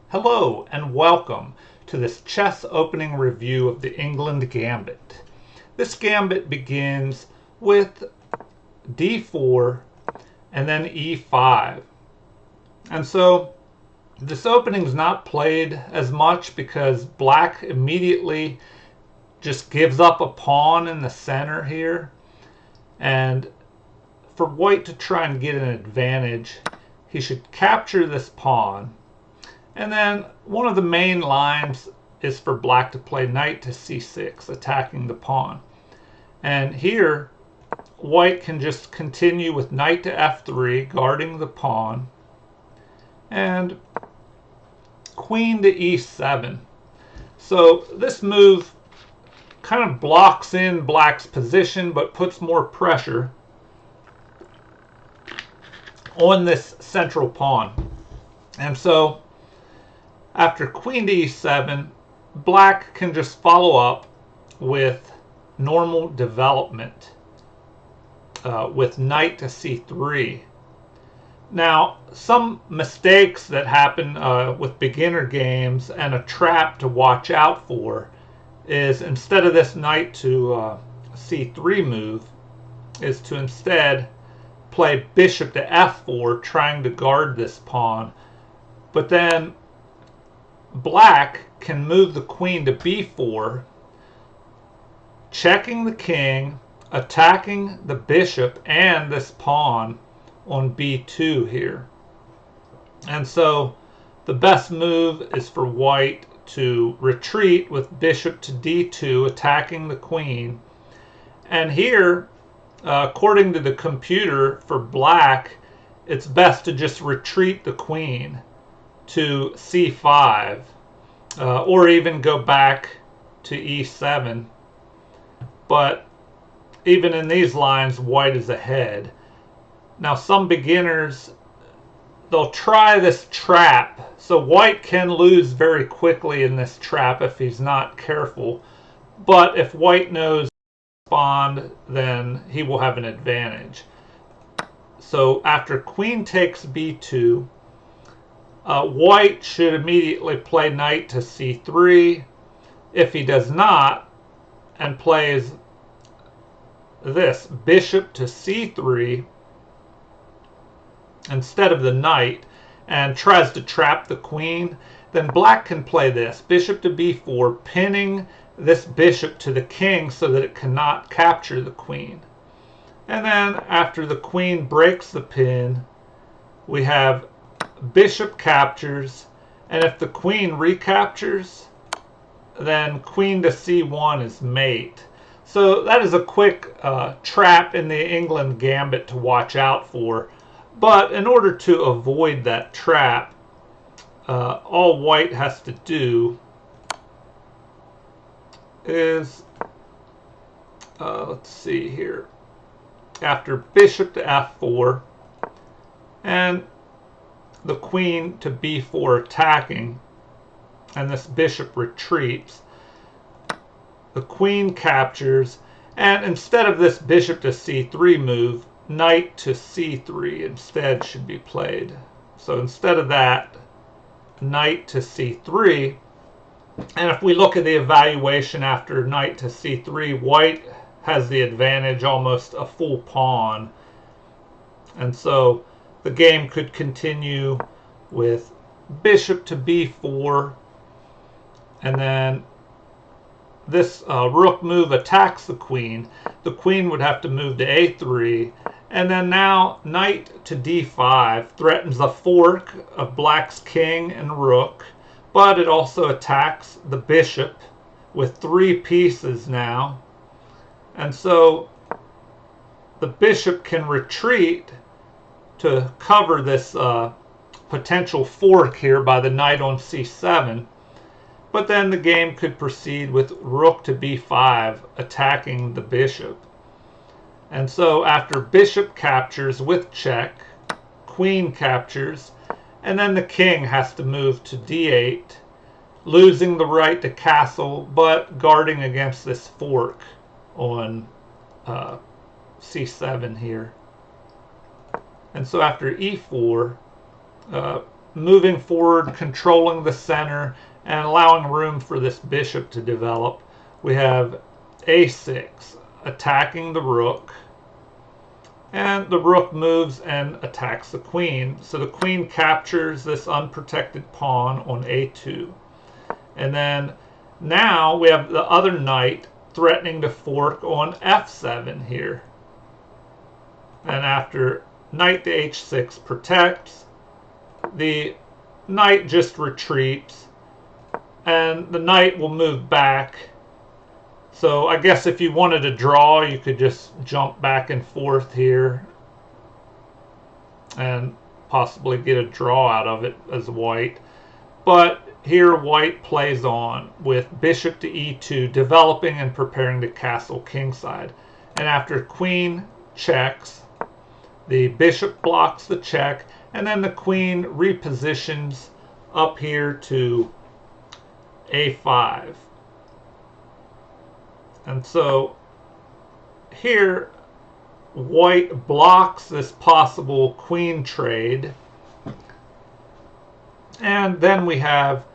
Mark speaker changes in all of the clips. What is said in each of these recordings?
Speaker 1: Hello and welcome to this chess opening review of the Englund Gambit. This gambit begins with d4 and then e5. And so this opening is not played as much because black immediately just gives up a pawn in the center here. And for white to try and get an advantage, he should capture this pawn. And then one of the main lines is for black to play knight to c6, attacking the pawn. And here, white can just continue with knight to f3, guarding the pawn, and queen to e7. So this move kind of blocks in black's position, but puts more pressure on this central pawn. And so after queen to e7, black can just follow up with normal development with knight to c3. Now, some mistakes that happen with beginner games and a trap to watch out for is instead of this knight to c3 move, is to instead play bishop to f4, trying to guard this pawn. But then black can move the queen to b4, checking the king, attacking the bishop and this pawn on b2 here. And so the best move is for white to retreat with bishop to d2, attacking the queen. And here, according to the computer, for black, it's best to just retreat the queen to c5, or even go back to e7. But even in these lines, white is ahead. Now, some beginners, they'll try this trap. So white can lose very quickly in this trap if he's not careful. But if white knows to respond, then he will have an advantage. So after queen takes b2, white should immediately play knight to c3. If he does not, and plays this bishop to c3 instead of the knight, and tries to trap the queen, then black can play this bishop to b4, pinning this bishop to the king so that it cannot capture the queen. And then after the queen breaks the pin, we have bishop captures, and if the queen recaptures, then queen to c1 is mate. So that is a quick trap in the Englund Gambit to watch out for. But in order to avoid that trap, all white has to do is, let's see here, after bishop to f4 and the queen to b4 attacking, and this bishop retreats, the queen captures, and instead of this bishop to c3 move, knight to c3 instead should be played. So instead of that, knight to c3. And if we look at the evaluation after knight to c3, white has the advantage, almost a full pawn. And so the game could continue with bishop to b4, and then this rook move attacks the queen. The queen would have to move to a3, and then now knight to d5 threatens the fork of black's king and rook, but it also attacks the bishop with 3 pieces now. And so the bishop can retreat to cover this potential fork here by the knight on c7. But then the game could proceed with rook to b5, attacking the bishop. And so after bishop captures with check, queen captures, and then the king has to move to d8, losing the right to castle, but guarding against this fork on c7 here. And so after e4, moving forward, controlling the center, and allowing room for this bishop to develop. We have a6 attacking the rook, and the rook moves and attacks the queen. So the queen captures this unprotected pawn on a2. And then now we have the other knight threatening to fork on f7 here. And after knight to h6 protects, the knight just retreats, and the knight will move back. So I guess if you wanted to draw, you could just jump back and forth here and possibly get a draw out of it as white. But here white plays on with bishop to e2, developing and preparing to castle kingside. And after queen checks, the bishop blocks the check, and then the queen repositions up here to a5. And so here white blocks this possible queen trade. And then we have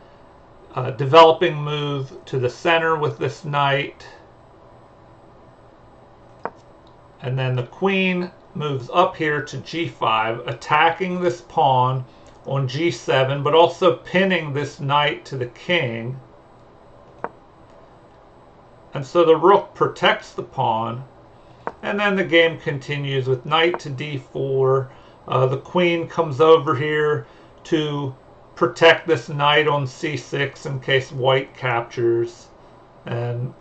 Speaker 1: a developing move to the center with this knight. And then the queen moves up here to g5, attacking this pawn on g7, but also pinning this knight to the king. And so the rook protects the pawn, and then the game continues with knight to d4. The queen comes over here to protect this knight on c6 in case white captures. And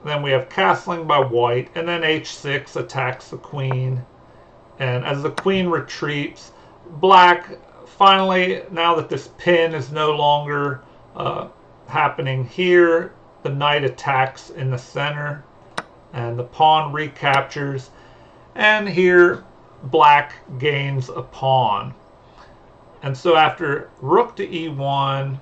Speaker 1: then we have castling by white, and then h6 attacks the queen. And as the queen retreats, black finally, now that this pin is no longer happening here, the knight attacks in the center, and the pawn recaptures. And here, black gains a pawn. And so after rook to e1,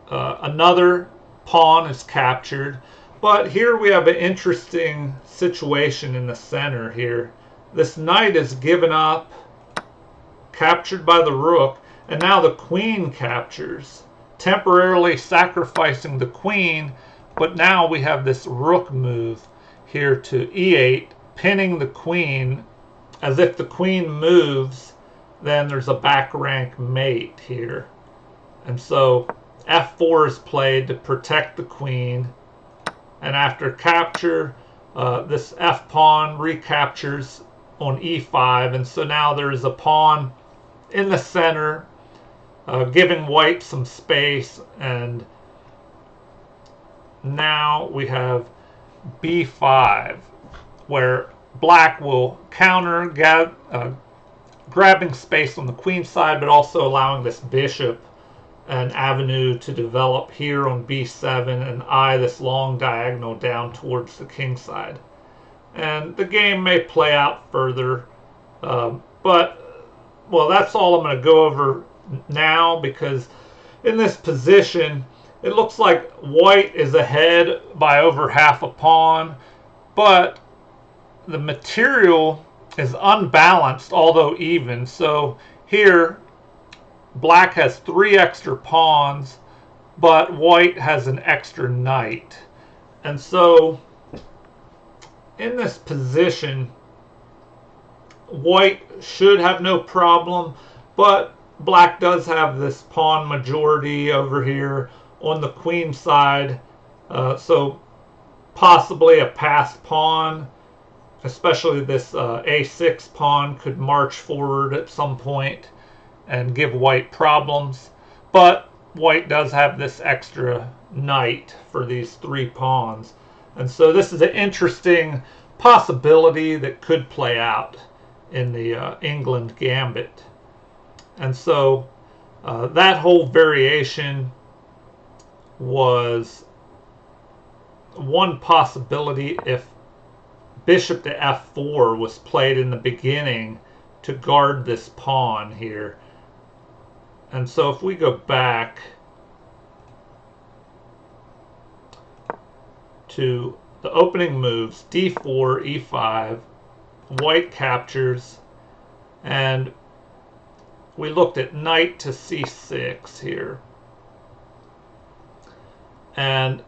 Speaker 1: another pawn is captured. But here we have an interesting situation in the center here. This knight is given up, captured by the rook, and now the queen captures, temporarily sacrificing the queen. But now we have this rook move here to e8, pinning the queen. As if the queen moves, then there's a back rank mate here. And so f4 is played to protect the queen. And after capture, this f-pawn recaptures on e5. And so now there's a pawn in the center, giving white some space. And now we have b5, where black will counter, grabbing space on the queen side, but also allowing this bishop an avenue to develop here on b7 and eye this long diagonal down towards the king side. And the game may play out further, but well, that's all I'm going to go over now, because in this position it looks like white is ahead by over half a pawn, but the material is unbalanced, although even. So here black has 3 extra pawns, but white has an extra knight. And so in this position, white should have no problem, but black does have this pawn majority over here on the queen side. So possibly a passed pawn, especially this a6 pawn, could march forward at some point and give white problems. But white does have this extra knight for these 3 pawns. And so this is an interesting possibility that could play out in the Englund Gambit. And so that whole variation was one possibility if bishop to f4 was played in the beginning to guard this pawn here. And so if we go back to the opening moves, d4, e5, white captures, and we looked at knight to c6 here. And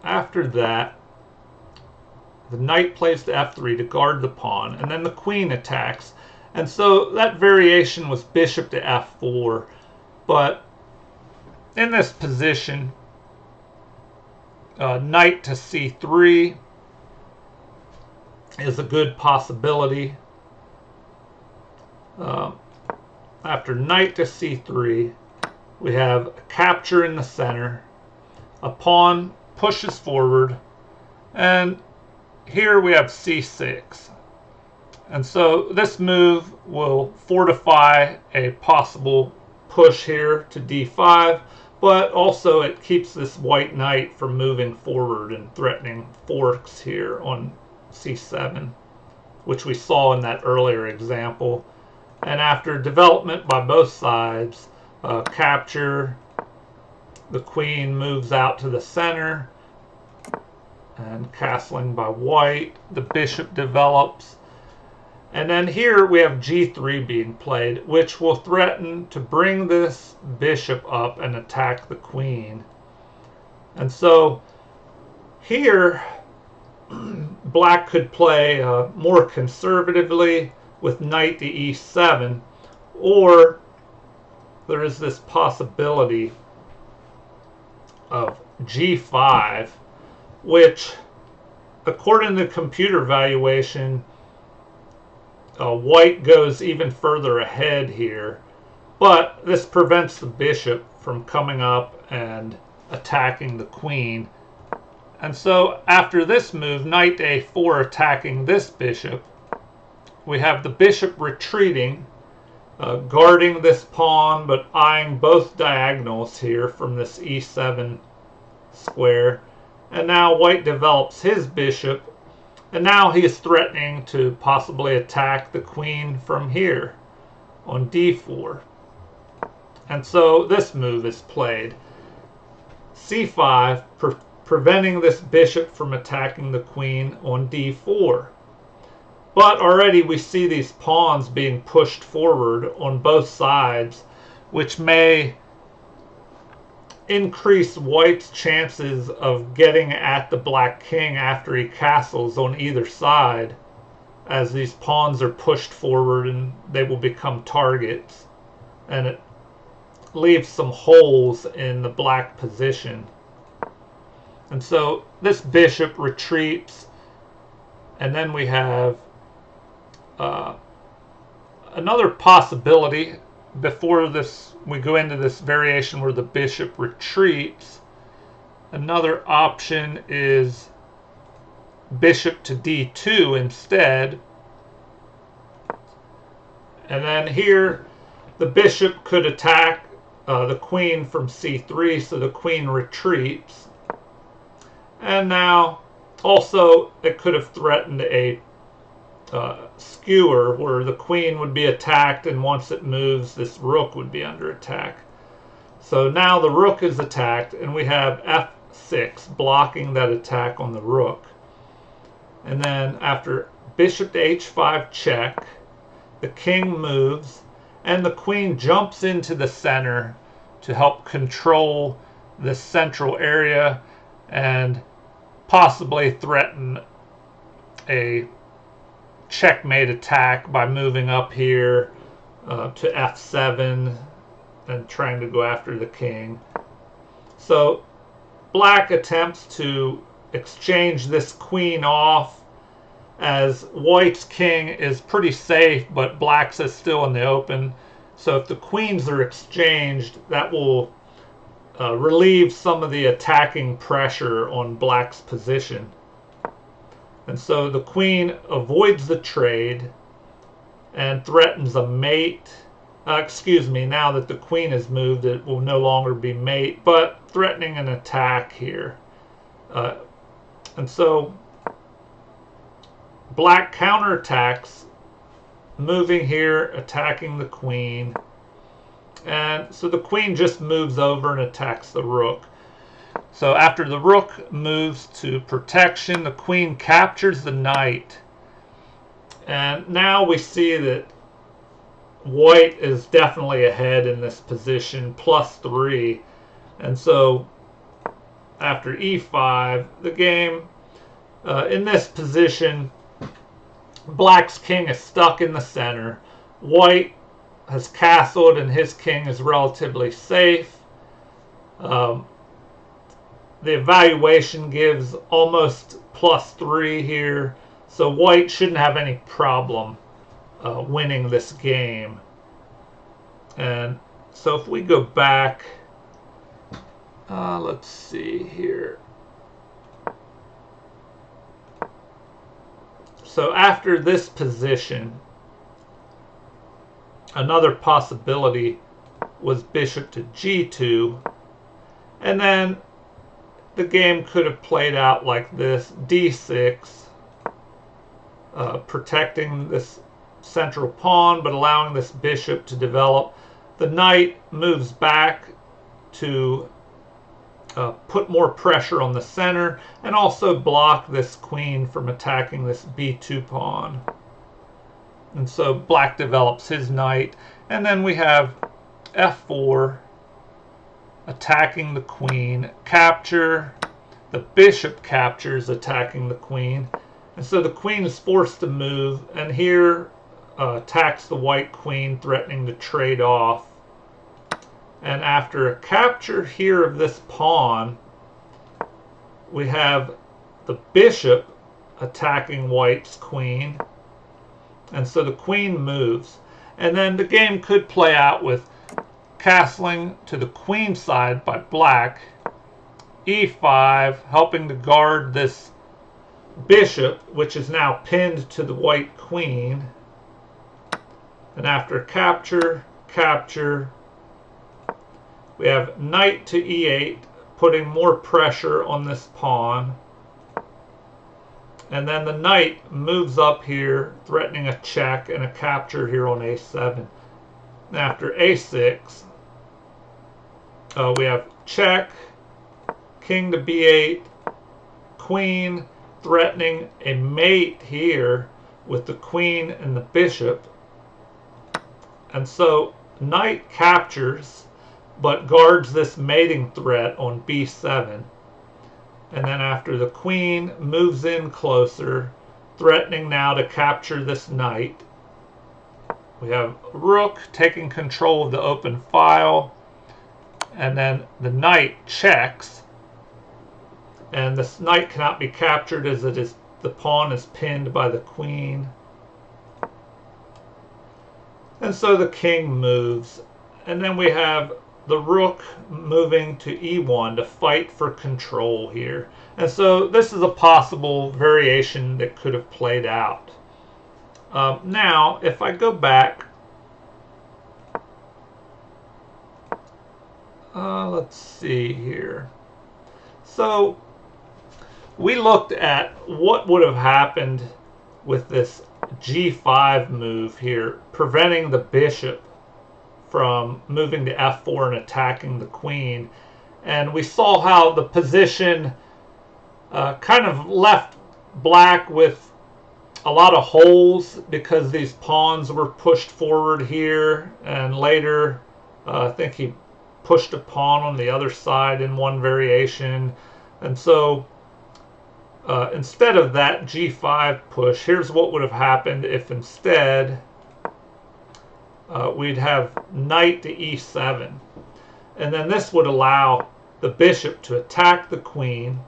Speaker 1: after that, the knight plays to f3 to guard the pawn, and then the queen attacks. And so that variation was bishop to f4. But in this position, knight to c3 is a good possibility. After knight to c3, we have a capture in the center. A pawn pushes forward, and here we have c6. And so this move will fortify a possible push here to d5, but also it keeps this white knight from moving forward and threatening forks here on c7, which we saw in that earlier example. And after development by both sides, capture, the queen moves out to the center, and castling by white, the bishop develops. And then here we have g3 being played, which will threaten to bring this bishop up and attack the queen. And so here, black could play more conservatively with knight to e7, or there is this possibility of g5, which, according to computer valuation, white goes even further ahead here, but this prevents the bishop from coming up and attacking the queen. And so after this move, knight to a4 attacking this bishop, we have the bishop retreating, guarding this pawn, but eyeing both diagonals here from this e7 square. And now white develops his bishop, and now he is threatening to possibly attack the queen from here on d4. And so this move is played. c5, preventing this bishop from attacking the queen on d4. But already we see these pawns being pushed forward on both sides, which may increase white's chances of getting at the black king after he castles on either side, as these pawns are pushed forward and they will become targets, and it leaves some holes in the black position. And so this bishop retreats, and then we have another possibility. Before this, we go into this variation where the bishop retreats. Another option is bishop to d2 instead. And then here, the bishop could attack the queen from c3, so the queen retreats. And now, also, it could have threatened a skewer where the queen would be attacked, and once it moves, this rook would be under attack. So now the rook is attacked, and we have f6 blocking that attack on the rook. And then after bishop to h5 check, the king moves, and the queen jumps into the center to help control the central area and possibly threaten a checkmate attack by moving up here to f7 and trying to go after the king. So black attempts to exchange this queen off, as white's king is pretty safe, but black's is still in the open. So if the queens are exchanged, that will relieve some of the attacking pressure on black's position. And so the queen avoids the trade and threatens a mate. Now that the queen is moved, it will no longer be mate, but threatening an attack here. And so black counterattacks, moving here, attacking the queen. And so the queen just moves over and attacks the rook. So after the rook moves to protection, the queen captures the knight. And now we see that white is definitely ahead in this position, +3. And so after e5, the game, in this position, black's king is stuck in the center. White has castled and his king is relatively safe. The evaluation gives almost +3 here, so white shouldn't have any problem winning this game. And so if we go back, let's see here. So after this position, another possibility was bishop to g2, and then the game could have played out like this: d6, protecting this central pawn but allowing this bishop to develop. The knight moves back to put more pressure on the center and also block this queen from attacking this b2 pawn. And so black develops his knight, and then we have f4, attacking the queen, capture, the bishop captures, attacking the queen, and so the queen is forced to move, and here attacks the white queen, threatening to trade off. And after a capture here of this pawn, we have the bishop attacking white's queen, and so the queen moves. And then the game could play out with castling to the queen side by black, e5, helping to guard this bishop, which is now pinned to the white queen. And after capture, capture, we have knight to e8, putting more pressure on this pawn. And then the knight moves up here, threatening a check and a capture here on a7. And after a6, we have check, king to b8, queen, threatening a mate here with the queen and the bishop. And so knight captures, but guards this mating threat on b7. And then after the queen moves in closer, threatening now to capture this knight, we have rook taking control of the open file, and then the knight checks, and this knight cannot be captured as the pawn is pinned by the queen. And so the king moves, and then we have the rook moving to e1 to fight for control here. And so this is a possible variation that could have played out. Now, if I go back, let's see here. So we looked at what would have happened with this g5 move here, preventing the bishop from moving to f4 and attacking the queen. And we saw how the position kind of left black with a lot of holes because these pawns were pushed forward here, and later I think he pushed a pawn on the other side in one variation. And so instead of that g5 push, here's what would have happened if instead we'd have knight to e7. And then this would allow the bishop to attack the queen.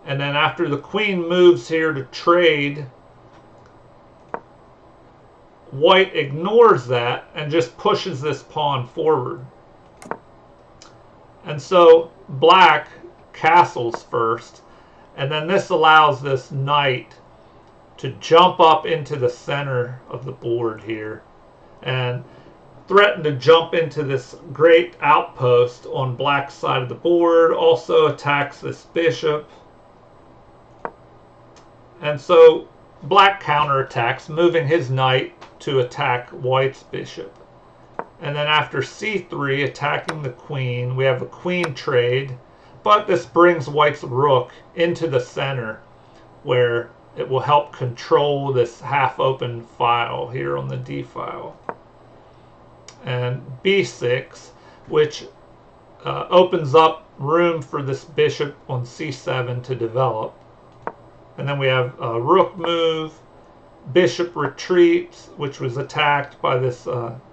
Speaker 1: And then after the queen moves here to trade, white ignores that and just pushes this pawn forward. And so black castles first, and then this allows this knight to jump up into the center of the board here and threaten to jump into this great outpost on black's side of the board. Also attacks this bishop. And so black counterattacks, moving his knight to attack white's bishop. And then after c3, attacking the queen, we have a queen trade, but this brings white's rook into the center where it will help control this half-open file here on the d file. and b6, which opens up room for this bishop on c7 to develop. And then we have a rook move, bishop retreats, which was attacked by this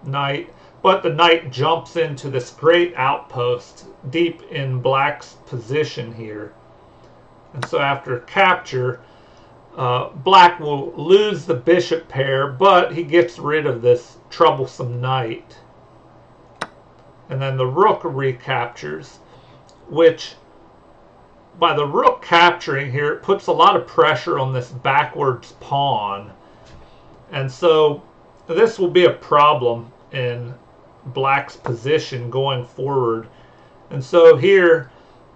Speaker 1: knight, but the knight jumps into this great outpost deep in black's position here. And so after capture, black will lose the bishop pair, but he gets rid of this troublesome knight. And then the rook recaptures, which by the rook capturing here, it puts a lot of pressure on this backwards pawn. And so this will be a problem in black's position going forward. And so here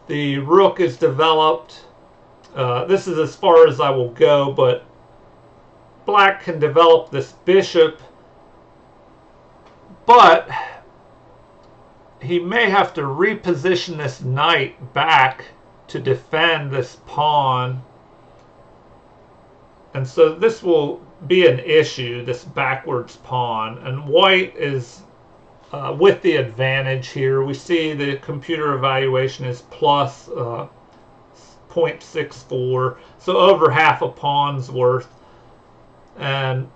Speaker 1: the rook is developed. This is as far as I will go, but black can develop this bishop, but he may have to reposition this knight back to defend this pawn. And so this will be an issue, this backwards pawn. And white is with the advantage here. We see the computer evaluation is plus 0.64, so over half a pawn's worth. And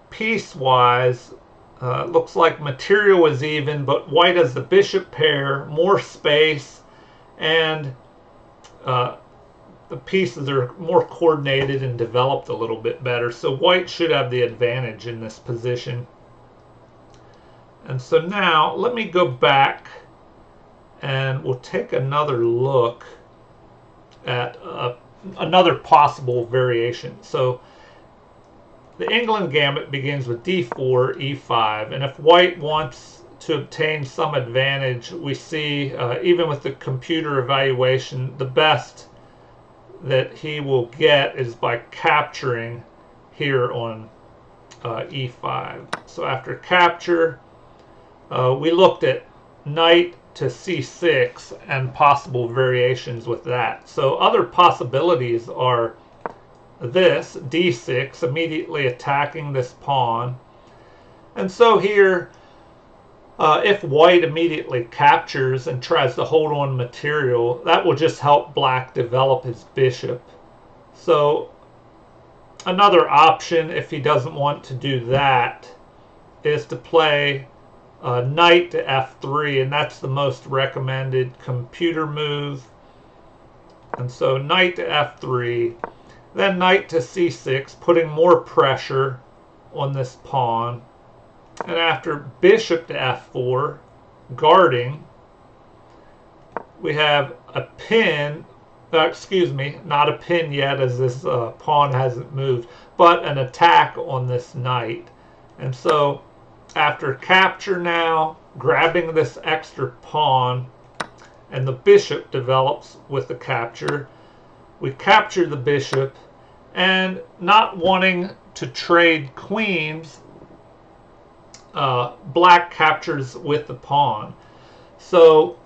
Speaker 1: piecewise, looks like material is even, but white has the bishop pair, more space, and the pieces are more coordinated and developed a little bit better. So white should have the advantage in this position. And so now let me go back and we'll take another look at another possible variation. So the Englund Gambit begins with d4, e5, and if white wants to obtain some advantage, we see, even with the computer evaluation, the best that he will get is by capturing here on e5. So after capture, we looked at knight to c6 and possible variations with that. So other possibilities are this, d6, immediately attacking this pawn. And so here, if white immediately captures and tries to hold on material, that will just help black develop his bishop. So another option, if he doesn't want to do that, is to play knight to f3, and that's the most recommended computer move. And so knight to f3, then knight to c6, putting more pressure on this pawn. And after bishop to f4, guarding, we have a pin, excuse me, not a pin yet as this pawn hasn't moved, but an attack on this knight. And so after capture now, grabbing this extra pawn, and the bishop develops with the capture, we capture the bishop, and not wanting to trade queens, black captures with the pawn. So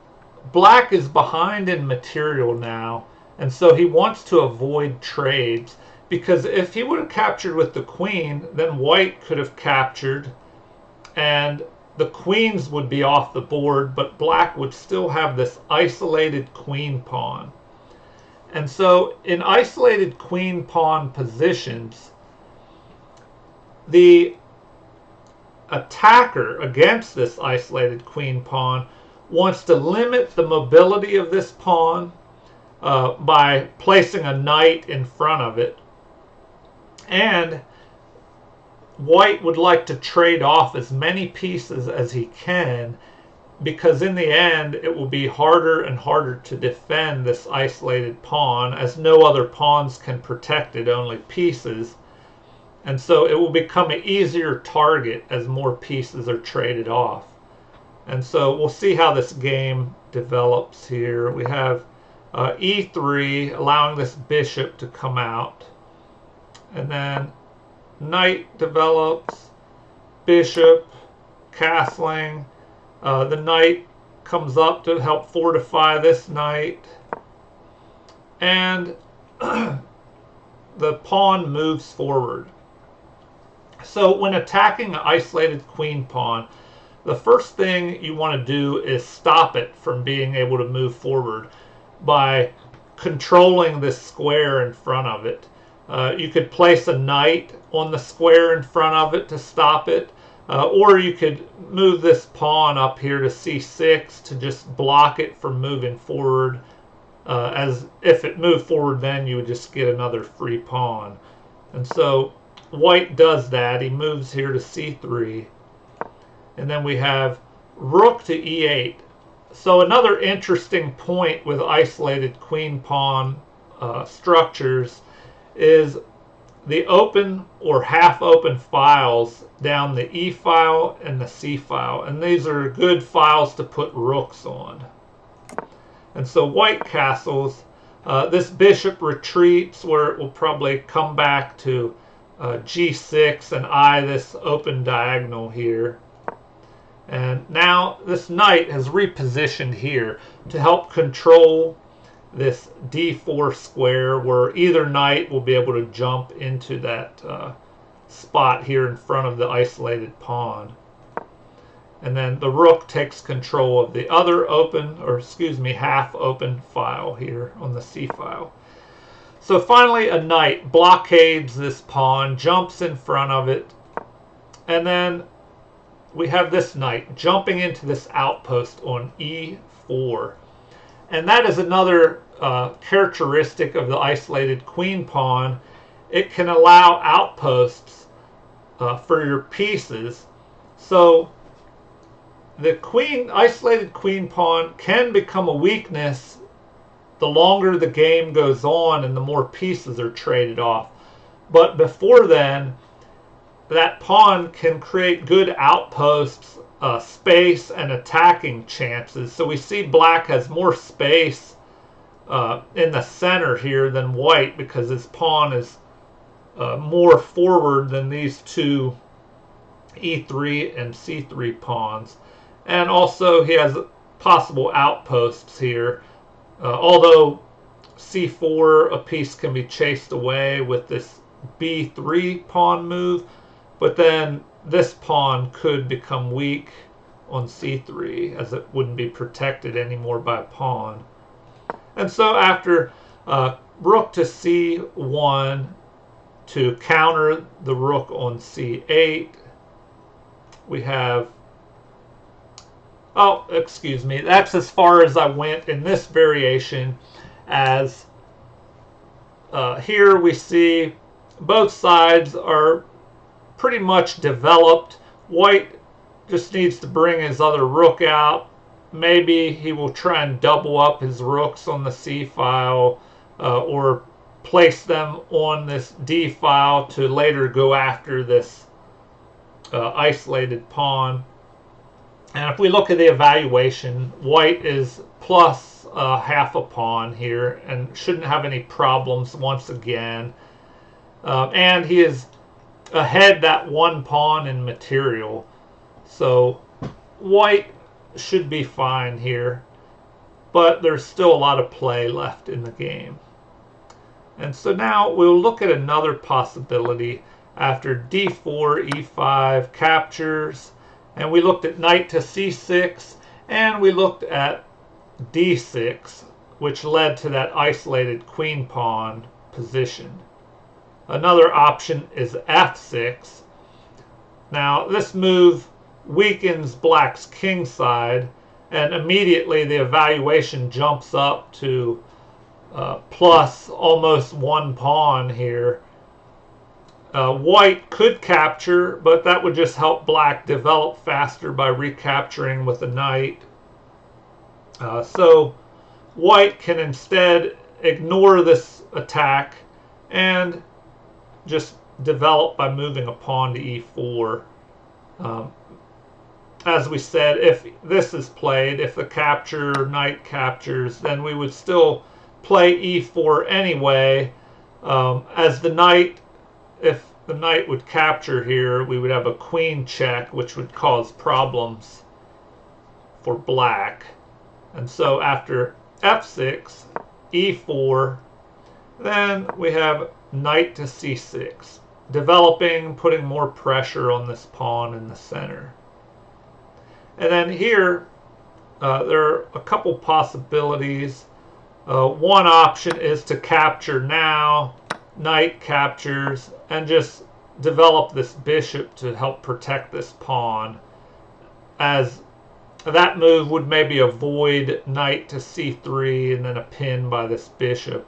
Speaker 1: black is behind in material now, and so he wants to avoid trades, because if he would have captured with the queen, then white could have captured and the queens would be off the board, but black would still have this isolated queen pawn. And so in isolated queen pawn positions, the attacker against this isolated queen pawn wants to limit the mobility of this pawn by placing a knight in front of it. And white would like to trade off as many pieces as he can, because in the end it will be harder and harder to defend this isolated pawn, as no other pawns can protect it, only pieces. And so it will become an easier target as more pieces are traded off. And so we'll see how this game develops here. We have e3, allowing this bishop to come out. And then knight develops, bishop, castling. The knight comes up to help fortify this knight. And the pawn moves forward. So when attacking an isolated queen pawn, the first thing you want to do is stop it from being able to move forward by controlling this square in front of it. You could place a knight on the square in front of it to stop it, or you could move this pawn up here to c6 to just block it from moving forward. As if it moved forward, then you would just get another free pawn. And so white does that. He moves here to c3. And then we have rook to e8. So another interesting point with isolated queen pawn structures is the open or half open files down the E file and the C file. And these are good files to put rooks on. And so white castles, this bishop retreats where it will probably come back to g6 and eye this open diagonal here. And now this knight has repositioned here to help control this d4 square where either knight will be able to jump into that spot here in front of the isolated pawn. And then the rook takes control of the other open, or excuse me, half open file here on the C file. So finally a knight blockades this pawn, jumps in front of it, and then we have this knight jumping into this outpost on e4. And that is another characteristic of the isolated queen pawn. It can allow outposts for your pieces. So the isolated queen pawn can become a weakness the longer the game goes on and the more pieces are traded off. But before then, that pawn can create good outposts, space, and attacking chances. So we see black has more space in the center here than white because his pawn is more forward than these two e3 and c3 pawns. And also he has possible outposts here. Although c4, a piece can be chased away with this b3 pawn move, but then this pawn could become weak on c3 as it wouldn't be protected anymore by a pawn. And so after rook to c1 to counter the rook on c8, we have, oh, excuse me, that's as far as I went in this variation. As here we see both sides are pretty much developed. White just needs to bring his other rook out. Maybe he will try and double up his rooks on the C file or place them on this D file to later go after this isolated pawn. And if we look at the evaluation, white is plus half a pawn here and shouldn't have any problems once again. And he is ahead that one pawn in material. So white should be fine here. But there's still a lot of play left in the game. And so now we'll look at another possibility after d4, e5 captures. And we looked at knight to c6, and we looked at d6, which led to that isolated queen pawn position. Another option is f6. Now this move weakens black's king side, and immediately the evaluation jumps up to plus almost one pawn here. White could capture, but that would just help black develop faster by recapturing with a knight. So white can instead ignore this attack and just develop by moving a pawn to e4. As we said, if this is played, if the knight captures, then we would still play e4 anyway. As the knight, if the knight would capture here, we would have a queen check, which would cause problems for black. And so after f6, e4, then we have knight to c6. developing, putting more pressure on this pawn in the center. And then here, there are a couple possibilities. One option is to capture now, knight captures, and just develop this bishop to help protect this pawn, as that move would maybe avoid knight to c3 and then a pin by this bishop.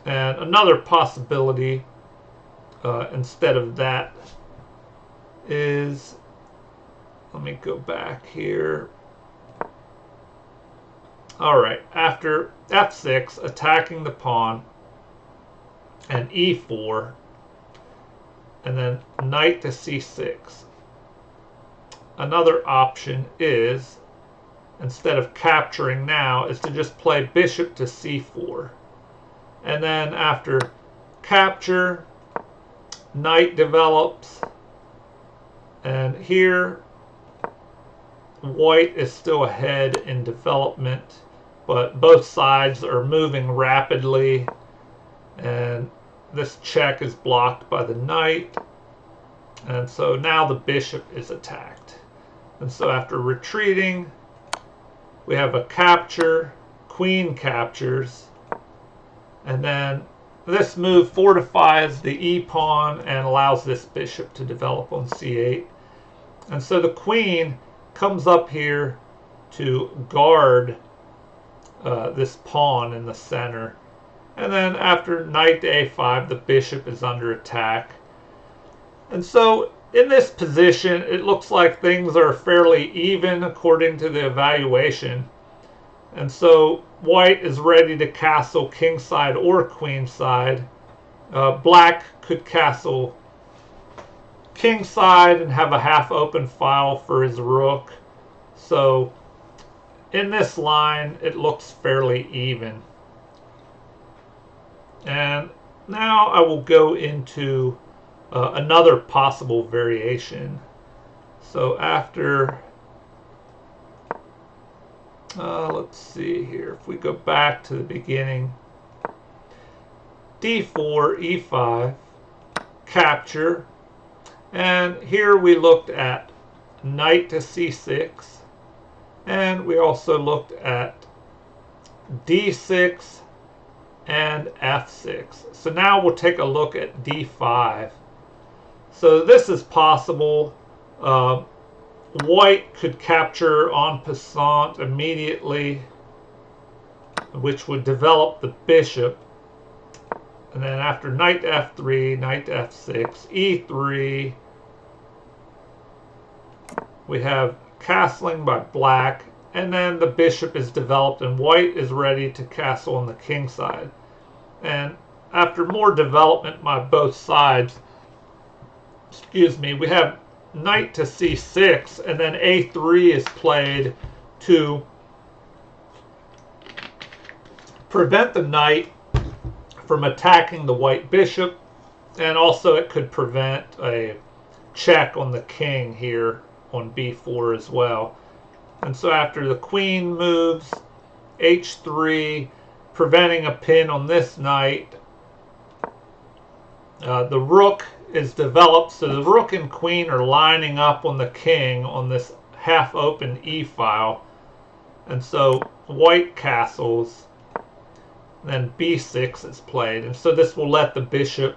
Speaker 1: And another possibility instead of that is, let me go back here. Alright, after f6, attacking the pawn, and e4, and then knight to c6. Another option is, instead of capturing now, is to just play bishop to c4. And then after capture, knight develops, and here white is still ahead in development, but both sides are moving rapidly, and this check is blocked by the knight, and so now the bishop is attacked. And so after retreating, we have a capture, queen captures, and then this move fortifies the e-pawn and allows this bishop to develop on c8. And so the queen comes up here to guard this pawn in the center. And then after knight to a5, the bishop is under attack. And so in this position, it looks like things are fairly even according to the evaluation. And so white is ready to castle kingside or queenside. Black could castle kingside and have a half open file for his rook. So in this line, it looks fairly even. And now I will go into another possible variation. So after, let's see here, if we go back to the beginning, d4, e5, capture, and here we looked at knight to c6, and we also looked at d6 and f6. So now we'll take a look at d5. So this is possible. White could capture en passant immediately, which would develop the bishop. And then after knight to f3, knight to f6, e3, we have castling by black, and then the bishop is developed and white is ready to castle on the king side. And after more development by both sides, we have knight to c6, and then a3 is played to prevent the knight from attacking the white bishop, and also it could prevent a check on the king here on b4 as well. And so after the queen moves, h3, preventing a pin on this knight, the rook is developed, so the rook and queen are lining up on the king on this half open e file, and so white castles, then b6 is played, and so this will let the bishop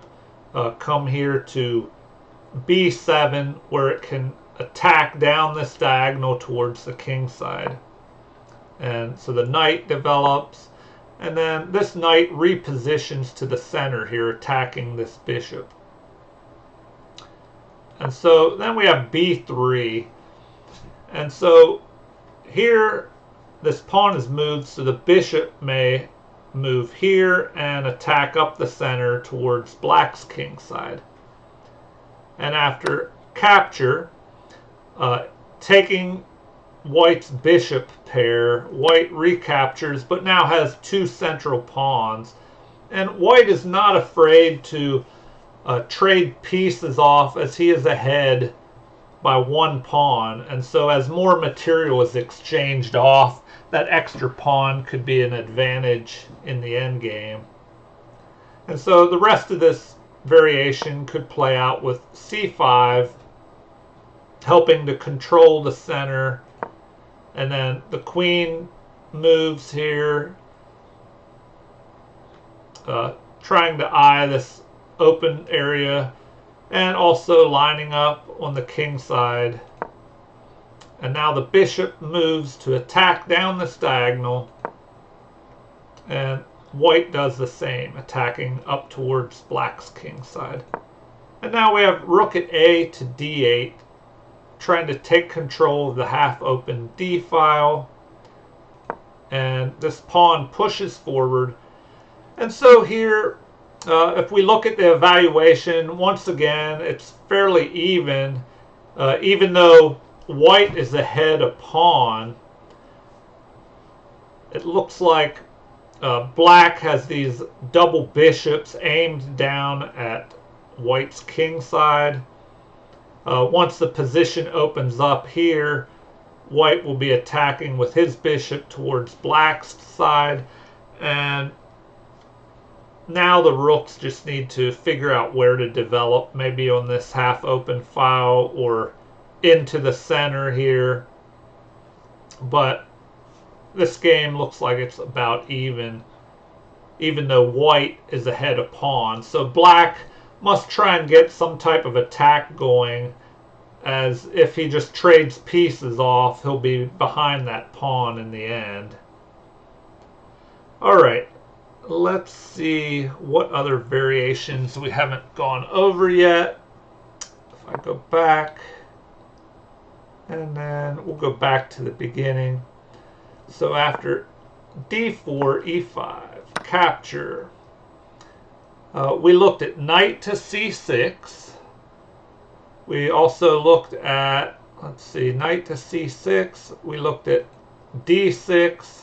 Speaker 1: come here to b7, where it can attack down this diagonal towards the king side. And so the knight develops, and then this knight repositions to the center here, attacking this bishop. And so then we have b3, and so here this pawn is moved, so the bishop may move here and attack up the center towards black's king side. And after capture, taking white's bishop pair, white recaptures, but now has two central pawns. And white is not afraid to trade pieces off, as he is ahead by one pawn. And so as more material is exchanged off, that extra pawn could be an advantage in the endgame. And so the rest of this variation could play out with c5, helping to control the center, and then the queen moves here, trying to eye this open area, and also lining up on the king side. And now the bishop moves to attack down this diagonal, and white does the same, attacking up towards black's king side. And now we have rook at a to d8, trying to take control of the half-open d file. And this pawn pushes forward. And so here, if we look at the evaluation, once again, it's fairly even, even though white is ahead a pawn. It looks like black has these double bishops aimed down at white's king side. Once the position opens up here, white will be attacking with his bishop towards black's side, and now the rooks just need to figure out where to develop, maybe on this half-open file or into the center here. But this game looks like it's about even though white is ahead a pawn. So black must try and get some type of attack going, as if he just trades pieces off, he'll be behind that pawn in the end. Alright, let's see what other variations we haven't gone over yet. If I go back, and then we'll go back to the beginning. So after d4, e5, capture, we looked at knight to c6. We also looked at, let's see, knight to c6. We looked at d6,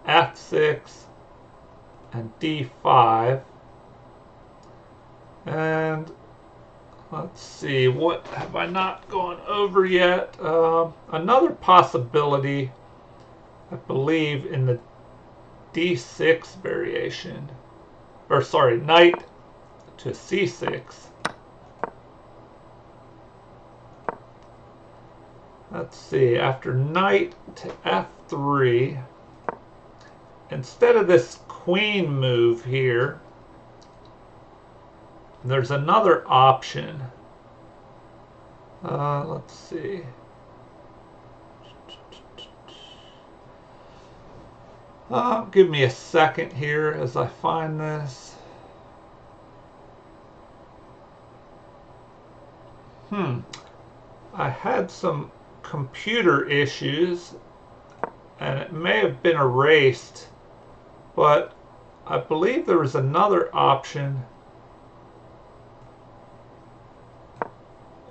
Speaker 1: f6, and d5. And let's see, what have I not gone over yet? Another possibility, I believe, in the d6 variation, or sorry, knight to c6. Let's see, after knight to f3, instead of this queen move here, there's another option. Let's see. Give me a second here as I find this. I had some computer issues and it may have been erased, but I believe there was another option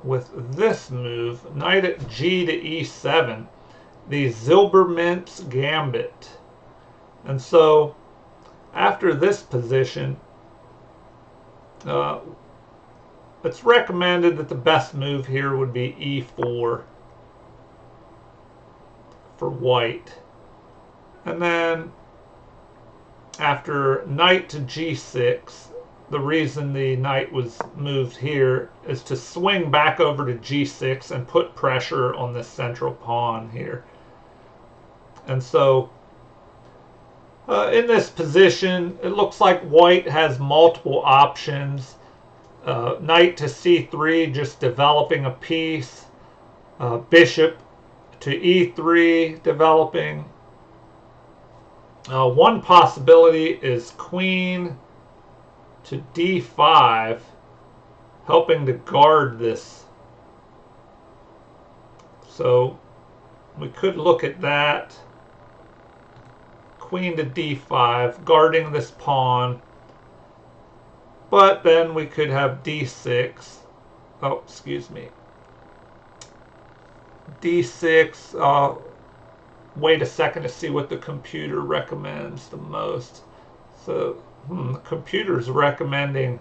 Speaker 1: with this move, knight at g to e7, the Englund Gambit. And so after this position, it's recommended that the best move here would be e4 for white. And then after knight to g6, the reason the knight was moved here is to swing back over to g6 and put pressure on this central pawn here. And so in this position, it looks like white has multiple options. Knight to c3, just developing a piece. Bishop to e3, developing. One possibility is queen to d5, helping to guard this. So we could look at that. Queen to d5, guarding this pawn. But then we could have d6. Oh, excuse me. d6. Wait a second to see what the computer recommends the most. So the computer's recommending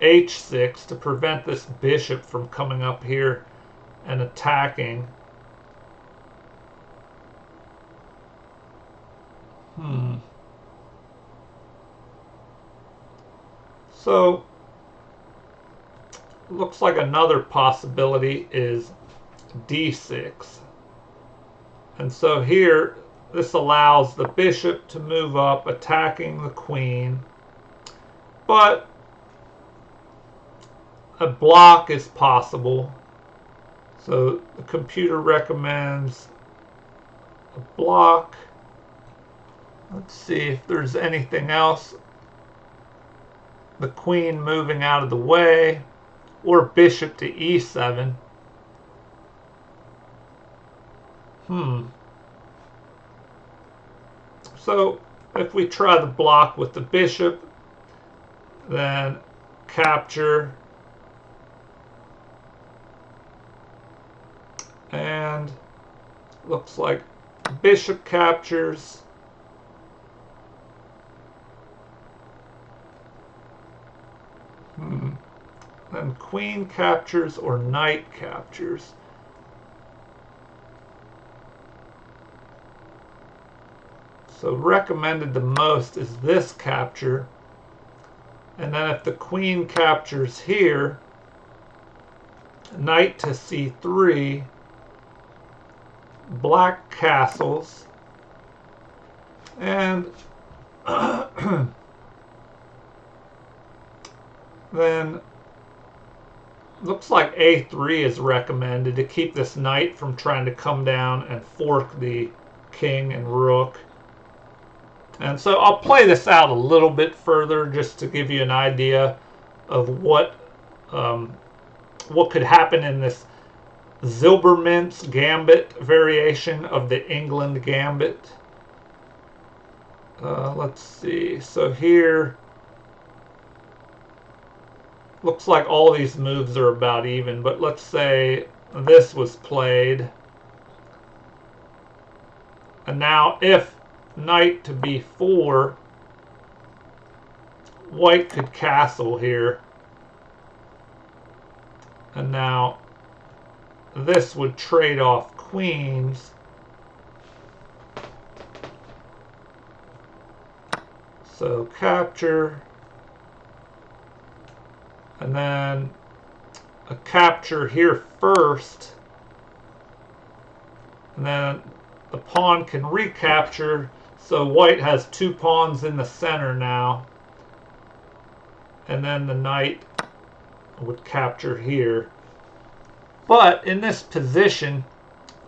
Speaker 1: h6 to prevent this bishop from coming up here and attacking. So looks like another possibility is d6. And so here, this allows the bishop to move up, attacking the queen. But a block is possible. So the computer recommends a block. Let's see if there's anything else. The queen moving out of the way, or bishop to e7. So if we try the block with the bishop, then capture, and looks like bishop captures. Then queen captures or knight captures. So recommended the most is this capture. And then if the queen captures here, knight to c3, black castles, and then looks like a3 is recommended to keep this knight from trying to come down and fork the king and rook. And so I'll play this out a little bit further just to give you an idea of what could happen in this Zilberman's Gambit variation of the Englund Gambit. Let's see. So here, looks like all these moves are about even, but let's say this was played. And now if knight to b4, white could castle here. And now this would trade off queens. So capture. And then a capture here first. And then the pawn can recapture. So white has two pawns in the center now. And then the knight would capture here. But in this position,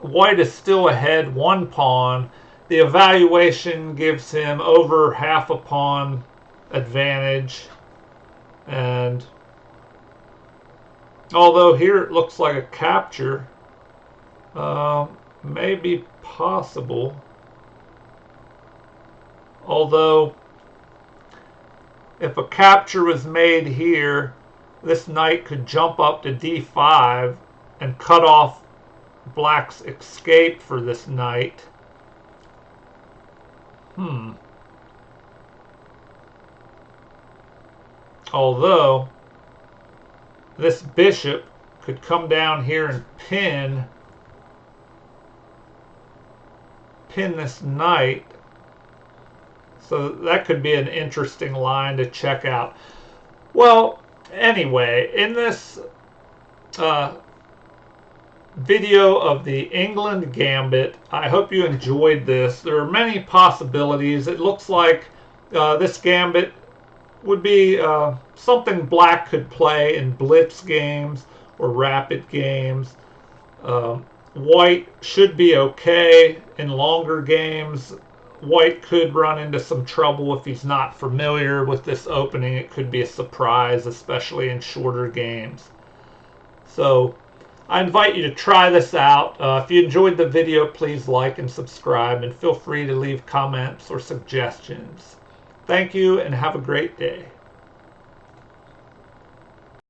Speaker 1: white is still ahead one pawn. The evaluation gives him over half a pawn advantage. And although here it looks like a capture, may be possible. Although, if a capture was made here, this knight could jump up to d5 and cut off black's escape for this knight. Although, this bishop could come down here and pin this knight. So that could be an interesting line to check out. Well, anyway, in this video of the Englund Gambit, I hope you enjoyed this. There are many possibilities. It looks like this gambit would be something black could play in blitz games or rapid games. White should be okay in longer games. White could run into some trouble if he's not familiar with this opening. It could be a surprise, especially in shorter games. So I invite you to try this out. If you enjoyed the video, please like and subscribe, and feel free to leave comments or suggestions. Thank you, and have a great day.